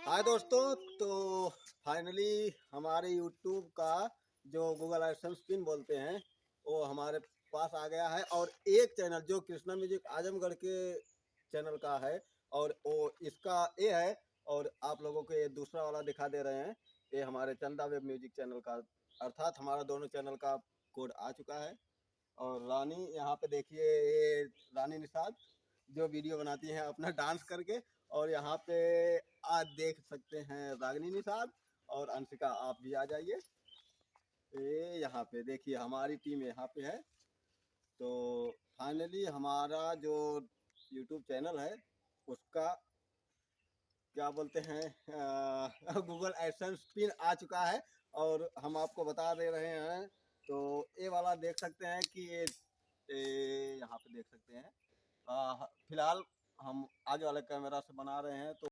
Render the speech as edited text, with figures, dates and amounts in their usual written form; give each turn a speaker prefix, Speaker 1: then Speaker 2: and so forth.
Speaker 1: हाय दोस्तों। तो फाइनली हमारे YouTube का जो गूगल एडसेंस पिन बोलते हैं वो हमारे पास आ गया है। और एक चैनल जो कृष्णा म्यूजिक आजमगढ़ के चैनल का है और वो इसका ये है। और आप लोगों को ये दूसरा वाला दिखा दे रहे हैं, ये हमारे चंदा वेब म्यूजिक चैनल का, अर्थात हमारा दोनों चैनल का कोड आ चुका है। और रानी यहाँ पे देखिए, ये रानी निषाद जो वीडियो बनाती हैं अपना डांस करके। और यहाँ पे आज देख सकते हैं रागिनी निषाद और अंशिका, आप भी आ जाइए। ये यहाँ पे देखिए हमारी टीम यहाँ पे है। तो फाइनली हमारा जो यूट्यूब चैनल है उसका क्या बोलते हैं गूगल एडसेंस पिन आ चुका है। और हम आपको बता दे रहे हैं। तो ये वाला देख सकते हैं कि ये यहाँ पे देख सकते हैं। फिलहाल हम आगे वाले कैमरा से बना रहे हैं तो